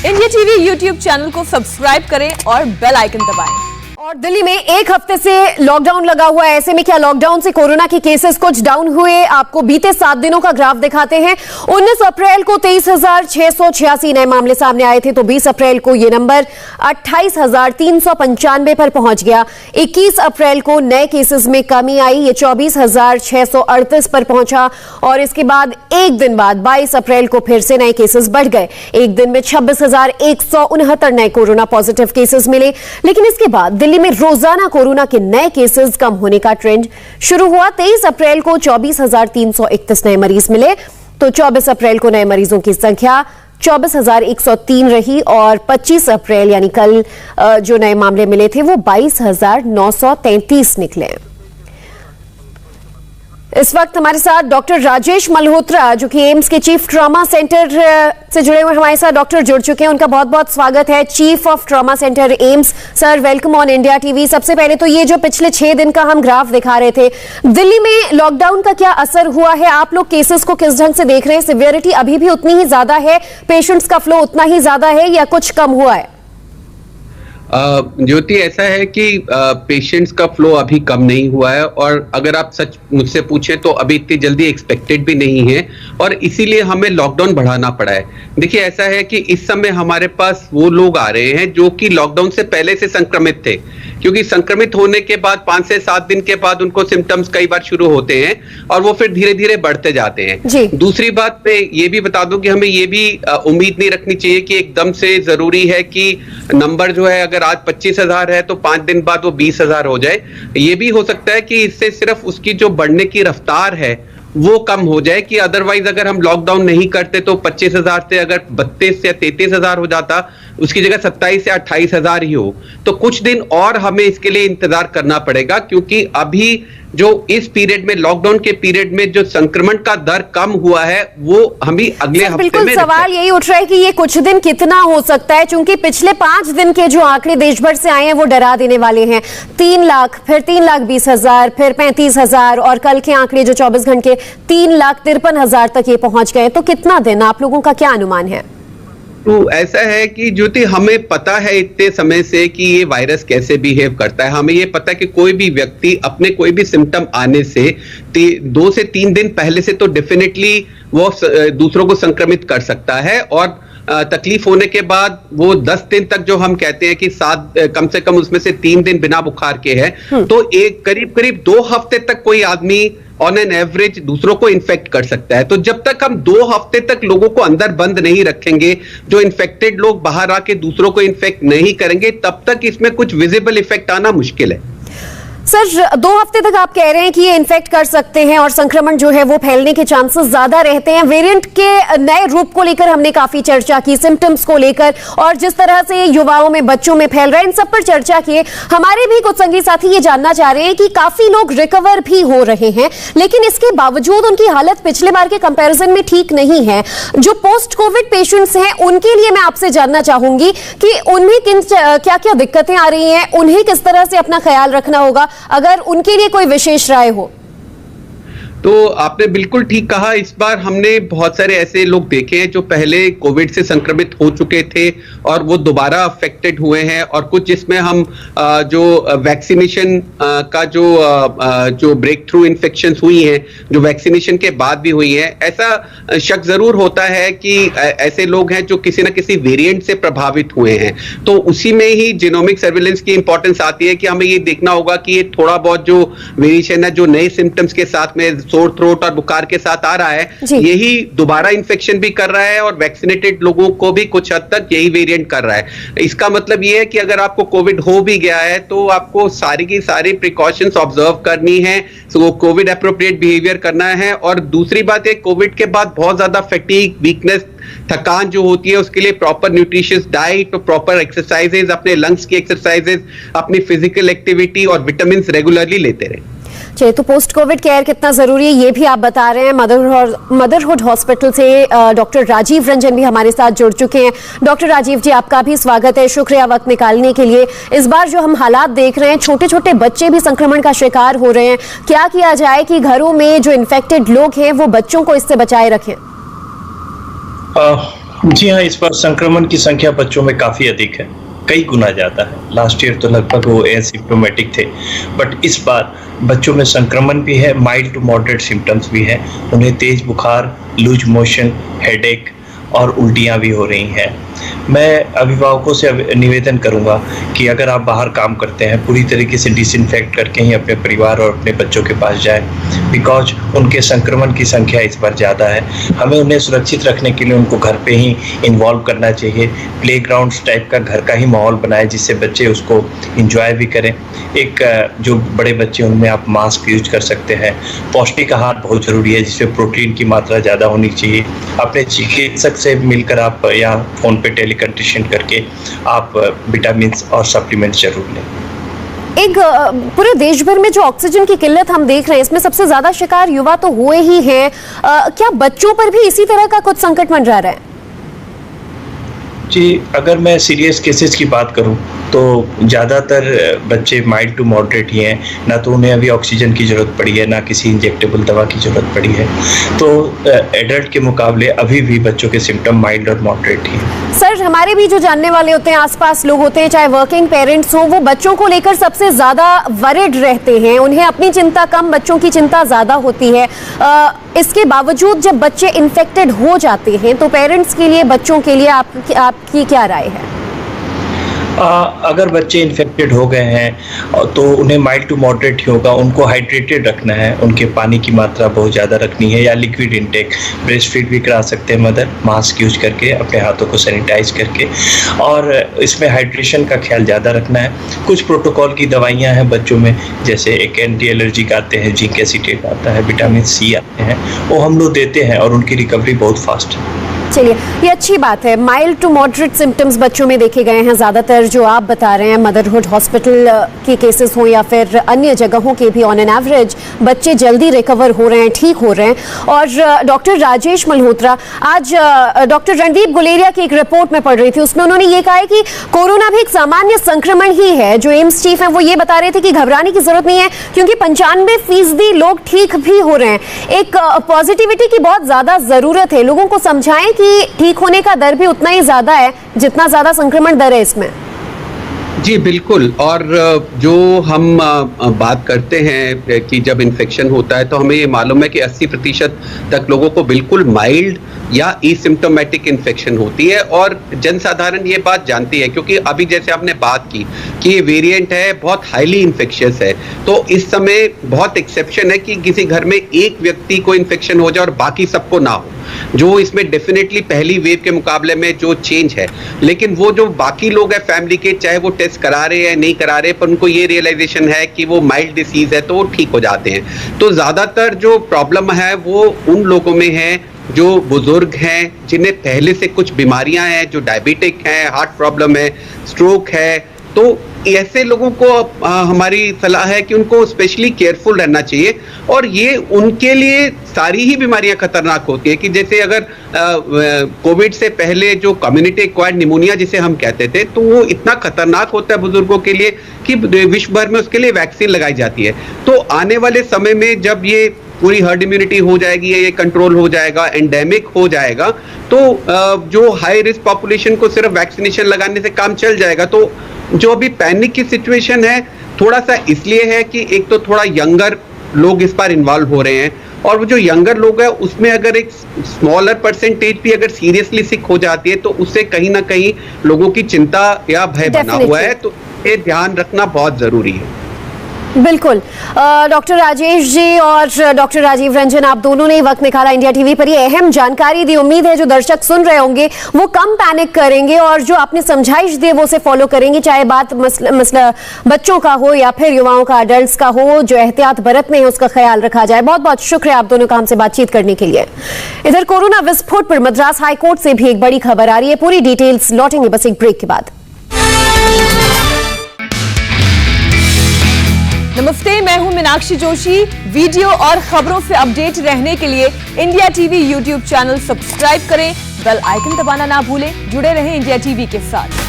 India TV YouTube channel को subscribe करें और बेल आइकन दबाएं। और दिल्ली में एक हफ्ते से लॉकडाउन लगा हुआ है। ऐसे में क्या लॉकडाउन से कोरोना के केसेस कुछ डाउन हुए? आपको बीते 7 दिनों का ग्राफ दिखाते हैं। 19 अप्रैल को 23,686 नए मामले सामने आए थे, तो 20 अप्रैल को ये नंबर 28,395 पर पहुंच गया। 21 अप्रैल को नए केसेस में कमी आई, ये 24,638 पर पहुंचा और इसके बाद एक दिन बाद 22 अप्रैल को फिर से नए केसेस बढ़ गए। एक दिन में 26,169 नए कोरोना पॉजिटिव केसेस मिले। लेकिन इसके बाद दिल्ली में रोजाना कोरोना के नए केसेस कम होने का ट्रेंड शुरू हुआ। 23 अप्रैल को 24,331 नए मरीज मिले, तो 24 अप्रैल को नए मरीजों की संख्या 24,103 रही और 25 अप्रैल यानी कल जो नए मामले मिले थे वो 22,933 निकले। इस वक्त हमारे साथ डॉक्टर राजेश मल्होत्रा, जो कि एम्स के चीफ ट्रॉमा सेंटर से जुड़े हुए हमारे साथ डॉक्टर जुड़ चुके हैं। उनका बहुत बहुत स्वागत है। Chief of trauma centre AIIMS, sir welcome on India TV. सबसे पहले तो ये जो पिछले 6 दिन का हम ग्राफ दिखा रहे थे, दिल्ली में लॉकडाउन का क्या असर हुआ है? आप लोग केसेस को किस ढंग से देख रहे हैं? सिवियरिटी अभी भी उतनी ही ज्यादा है? पेशेंट्स का फ्लो उतना ही ज्यादा है या कुछ कम हुआ है? ज्योति, ऐसा है कि पेशेंट्स का फ्लो अभी कम नहीं हुआ है और अगर आप सच मुझसे पूछें तो अभी इतनी जल्दी एक्सपेक्टेड भी नहीं है और इसीलिए हमें लॉकडाउन बढ़ाना पड़ा है। देखिए, ऐसा है कि इस समय हमारे पास वो लोग आ रहे हैं जो कि लॉकडाउन से पहले से संक्रमित थे, क्योंकि संक्रमित होने के बाद 5 से 7 दिन के बाद उनको सिम्टम्स कई बार शुरू होते हैं और वो फिर धीरे धीरे बढ़ते जाते हैं। दूसरी बात मैं ये भी बता दूं कि हमें ये भी उम्मीद नहीं रखनी चाहिए कि एकदम से जरूरी है कि नंबर जो है अगर आज 25,000 है तो 5 दिन बाद वो 20,000 हो जाए। ये भी हो सकता है कि इससे सिर्फ उसकी जो बढ़ने की रफ्तार है वो कम हो जाए, कि अदरवाइज अगर हम लॉकडाउन नहीं करते तो 25,000 से अगर 32 या 33,000 हो जाता, उसकी जगह 27 या 28,000 ही हो, तो कुछ दिन और हमें इसके लिए इंतजार करना पड़ेगा, क्योंकि अभी जो इस पीरियड में, लॉकडाउन के पीरियड में जो संक्रमण का दर कम हुआ है वो हमें अगले हफ्ते बिल्कुल में सवाल यही उठ रहा है कि ये कुछ दिन कितना हो सकता है, क्योंकि पिछले 5 दिन के जो आंकड़े देश भर से आए हैं वो डरा देने वाले हैं। 3 लाख, फिर 3,20,000, फिर 35,000 और कल के आंकड़े जो 24 घंटे 3,53,000 तक ये पहुंच गए। तो कितना दिन, आप लोगों का क्या अनुमान है? तो ऐसा है कि ज्योति, हमें पता है इतने समय से कि ये वायरस कैसे बिहेव करता है। हमें ये पता है कि कोई भी व्यक्ति अपने कोई भी सिम्टम आने से 2 से 3 दिन पहले से तो डेफिनेटली वो दूसरों को संक्रमित कर सकता है और तकलीफ होने के बाद वो 10 दिन तक, जो हम कहते हैं कि 7 कम से कम उसमें से 3 दिन बिना बुखार के है, तो एक करीब 2 हफ्ते तक कोई आदमी ऑन एन एवरेज दूसरों को इन्फेक्ट कर सकता है। तो जब तक हम 2 हफ्ते तक लोगों को अंदर बंद नहीं रखेंगे, जो इन्फेक्टेड लोग बाहर आके दूसरों को इन्फेक्ट नहीं करेंगे, तब तक इसमें कुछ विजिबल इफेक्ट आना मुश्किल है। सर, 2 हफ्ते तक आप कह रहे हैं कि ये इन्फेक्ट कर सकते हैं और संक्रमण जो है वो फैलने के चांसेस ज्यादा रहते हैं। वेरिएंट के नए रूप को लेकर हमने काफी चर्चा की, सिम्टम्स को लेकर और जिस तरह से युवाओं में, बच्चों में फैल रहा है, इन सब पर चर्चा की। हमारे भी कुछ संगी साथी ये जानना चाह रहे हैं कि काफी लोग रिकवर भी हो रहे हैं, लेकिन इसके बावजूद उनकी हालत पिछले बार के कंपेरिजन में ठीक नहीं है। जो पोस्ट कोविड पेशेंट्स हैं उनके लिए मैं आपसे जानना चाहूंगी कि उन्हें क्या क्या दिक्कतें आ रही हैं, उन्हें किस तरह से अपना ख्याल रखना होगा, अगर उनके लिए कोई विशेष राय हो। तो आपने बिल्कुल ठीक कहा। इस बार हमने बहुत सारे ऐसे लोग देखे हैं जो पहले कोविड से संक्रमित हो चुके थे और वो दोबारा अफेक्टेड हुए हैं, और कुछ जिसमें हम जो वैक्सीनेशन का जो ब्रेक थ्रू इन्फेक्शंस हुई हैं, जो वैक्सीनेशन के बाद भी हुई हैं, ऐसा शक जरूर होता है कि ऐसे लोग हैं जो किसी न किसी वेरिएंट से प्रभावित हुए हैं। तो उसी में ही जीनोमिक सर्विलेंस की इंपॉर्टेंस आती है कि हमें ये देखना होगा कि ये थोड़ा बहुत जो वेरिएशन है, जो नए सिम्टम्स के साथ में सोर थ्रोट और बुखार के साथ आ रहा है, यही दोबारा इन्फेक्शन भी कर रहा है और वैक्सीनेटेड लोगों को भी कुछ हद तक यही वेरिएंट कर रहा है। इसका मतलब ये है कि अगर आपको कोविड हो भी गया है तो आपको सारी की सारी प्रिकॉशंस ऑब्जर्व करनी है, कोविड एप्रोप्रिएट बिहेवियर करना है। और दूसरी बात है, कोविड के बाद बहुत ज्यादा फैटीग, वीकनेस, थकान जो होती है, उसके लिए प्रॉपर न्यूट्रिशियस डाइट और प्रॉपर एक्सरसाइजेज, अपने लंग्स की एक्सरसाइजेज, अपनी फिजिकल एक्टिविटी और विटामिन रेगुलरली लेते रहे। चलिए, तो पोस्ट कोविड केयर कितना जरूरी है ये भी आप बता रहे हैं। मदरहुड हॉस्पिटल से डॉक्टर राजीव रंजन भी हमारे साथ जुड़ चुके हैं। डॉक्टर राजीव जी, आपका भी स्वागत है, शुक्रिया वक्त निकालने के लिए। इस बार जो हम हालात देख रहे हैं, छोटे छोटे बच्चे भी संक्रमण का शिकार हो रहे हैं, क्या किया जाए कि घरों में जो इन्फेक्टेड लोग हैं वो बच्चों को इससे बचाए रखें? जी हाँ, इस बार संक्रमण की संख्या बच्चों में काफ़ी अधिक है, कई गुना ज़्यादा है। लास्ट ईयर तो लगभग वो एसिम्प्टोमेटिक थे, बट इस बार बच्चों में संक्रमण भी है, माइल्ड टू मॉडरेट सिम्टम्स भी हैं। उन्हें तेज बुखार, लूज मोशन, हेडेक और उल्टियाँ भी हो रही हैं। मैं अभिभावकों से निवेदन करूंगा कि अगर आप बाहर काम करते हैं, पूरी तरीके से डिसइंफेक्ट करके ही अपने परिवार और अपने बच्चों के पास जाएं, बिकॉज उनके संक्रमण की संख्या इस बार ज़्यादा है। हमें उन्हें सुरक्षित रखने के लिए उनको घर पे ही इन्वॉल्व करना चाहिए। प्लेग्राउंड्स टाइप का घर का ही माहौल बनाए जिससे बच्चे उसको इंजॉय भी करें। एक जो बड़े बच्चे उनमें आप मास्क यूज कर सकते हैं। पौष्टिक आहार बहुत ज़रूरी है जिसमें प्रोटीन की मात्रा ज़्यादा होनी चाहिए। अपने चिकित्सक से मिलकर आप या फ़ोन पे टेलीकंसल्टेशन करके आप विटामिन और सप्लीमेंट्स जरूर लें। एक पूरे देश भर में जो ऑक्सीजन की किल्लत हम देख रहे हैं, इसमें सबसे ज्यादा शिकार युवा तो हुए ही हैं। क्या बच्चों पर भी इसी तरह का कुछ संकट मंडरा रहा है? जी, अगर मैं सीरियस केसेस की बात करूं तो ज़्यादातर बच्चे माइल्ड टू मॉडरेट ही हैं। ना तो उन्हें अभी ऑक्सीजन की ज़रूरत पड़ी है, ना किसी इंजेक्टेबल दवा की ज़रूरत पड़ी है। तो एडल्ट के मुकाबले अभी भी बच्चों के सिम्टम माइल्ड और मॉडरेट ही हैं। सर, हमारे भी जो जानने वाले होते हैं, आसपास लोग होते हैं, चाहे वर्किंग पेरेंट्स हो, वो बच्चों को लेकर सबसे ज़्यादा वरिड रहते हैं। उन्हें अपनी चिंता कम, बच्चों की चिंता ज़्यादा होती है। इसके बावजूद जब बच्चे इन्फेक्टेड हो जाते हैं तो पेरेंट्स के लिए, बच्चों के लिए आपकी क्या राय है? अगर बच्चे इन्फेक्टेड हो गए हैं तो उन्हें माइल्ड टू मॉडरेट ही होगा। उनको हाइड्रेटेड रखना है, उनके पानी की मात्रा बहुत ज़्यादा रखनी है, या लिक्विड इंटेक। ब्रेस्ट फीड भी करा सकते हैं मदर, मास्क यूज करके, अपने हाथों को सैनिटाइज करके। और इसमें हाइड्रेशन का ख्याल ज़्यादा रखना है। कुछ प्रोटोकॉल की दवाइयाँ हैं बच्चों में, जैसे एक एंटी एलर्जिक आते हैं, जिंक एसिटेट आता है, विटामिन सी आते हैं, वो हम लोग देते हैं और उनकी रिकवरी बहुत फास्ट है। चलिए, ये अच्छी बात है। माइल्ड टू मॉडरेट सिम्टम्स बच्चों में देखे गए हैं ज़्यादातर, जो आप बता रहे हैं। मदरहुड हॉस्पिटल के केसेस हों या फिर अन्य जगहों के भी, ऑन एन एवरेज बच्चे जल्दी रिकवर हो रहे हैं, ठीक हो रहे हैं। और डॉक्टर राजेश मल्होत्रा, आज डॉक्टर रणदीप गुलेरिया की एक रिपोर्ट में पढ़ रही थी, उसमें उन्होंने ये कहा है कि कोरोना भी एक सामान्य संक्रमण ही है। जो एम्स चीफ हैं वो ये बता रहे थे कि घबराने की जरूरत नहीं है, क्योंकि 95% लोग ठीक भी हो रहे हैं। एक पॉजिटिविटी की बहुत ज्यादा जरूरत है। लोगों को समझाएं कि ठीक होने का दर भी उतना ही ज्यादा है जितना ज्यादा संक्रमण दर है इसमें। जी बिल्कुल। और जो हम बात करते हैं कि जब इन्फेक्शन होता है तो हमें ये मालूम है कि 80% तक लोगों को बिल्कुल माइल्ड या एसिम्प्टोमेटिक इन्फेक्शन होती है, और जनसाधारण ये बात जानती है, क्योंकि अभी जैसे आपने बात की कि ये वेरिएंट है, बहुत हाईली इन्फेक्शियस है। तो इस समय बहुत एक्सेप्शन है कि किसी घर में एक व्यक्ति को इन्फेक्शन हो जाए और बाकी सबको ना हो, जो इसमें डेफिनेटली पहली वेव के मुकाबले में जो चेंज है। लेकिन वो जो बाकी लोग हैं फैमिली के, चाहे वो टेस्ट करा रहे हैं नहीं करा रहे, पर उनको ये रियलाइजेशन है कि वो माइल्ड डिसीज है तो वो ठीक हो जाते हैं। तो ज्यादातर जो प्रॉब्लम है वो उन लोगों में है जो बुजुर्ग हैं, जिन्हें पहले से कुछ बीमारियां हैं, जो डायबिटिक हैं, हार्ट प्रॉब्लम है, स्ट्रोक है। तो ऐसे लोगों को हमारी सलाह है कि उनको स्पेशली केयरफुल रहना चाहिए। और ये उनके लिए सारी ही बीमारियां खतरनाक होती है, कि जैसे अगर कोविड से पहले जो कम्युनिटी एक्वायर्ड निमोनिया जिसे हम कहते थे, तो वो इतना खतरनाक होता है बुजुर्गों के लिए कि विश्व भर में उसके लिए वैक्सीन लगाई जाती है। तो आने वाले समय में जब ये पूरी हर्ड इम्यूनिटी हो जाएगी, ये कंट्रोल हो जाएगा, एंडेमिक हो जाएगा, तो जो हाई रिस्क पॉपुलेशन को सिर्फ वैक्सीनेशन लगाने से काम चल जाएगा। तो जो अभी पैनिक की सिचुएशन है, थोड़ा सा इसलिए है कि एक तो थोड़ा यंगर लोग इस पर इन्वॉल्व हो रहे हैं, और वो जो यंगर लोग हैं उसमें अगर एक स्मॉलर परसेंटेज भी अगर सीरियसली सिक हो जाती है तो उससे कहीं ना कहीं लोगों की चिंता या भय बना हुआ है। तो ये ध्यान रखना बहुत जरूरी है। बिल्कुल। डॉक्टर राजेश जी और डॉक्टर राजीव रंजन, आप दोनों ने वक्त निकाला इंडिया टीवी पर, ये अहम जानकारी दी। उम्मीद है जो दर्शक सुन रहे होंगे वो कम पैनिक करेंगे और जो आपने समझाइश दी वो उसे फॉलो करेंगे, चाहे बात मसला बच्चों का हो या फिर युवाओं का, अडल्ट्स का हो। जो एहतियात बरतने हैं उसका ख्याल रखा जाए। बहुत बहुत शुक्रिया आप दोनों का हमसे बातचीत करने के लिए। इधर कोरोना विस्फोट पर मद्रास हाईकोर्ट से भी एक बड़ी खबर आ रही है। पूरी डिटेल्स लौटेंगे बस एक ब्रेक के बाद। नमस्ते, मैं हूं मीनाक्षी जोशी। वीडियो और खबरों से अपडेट रहने के लिए India TV YouTube channel subscribe करें, बेल आइकन दबाना ना भूलें। जुड़े रहें इंडिया टीवी के साथ।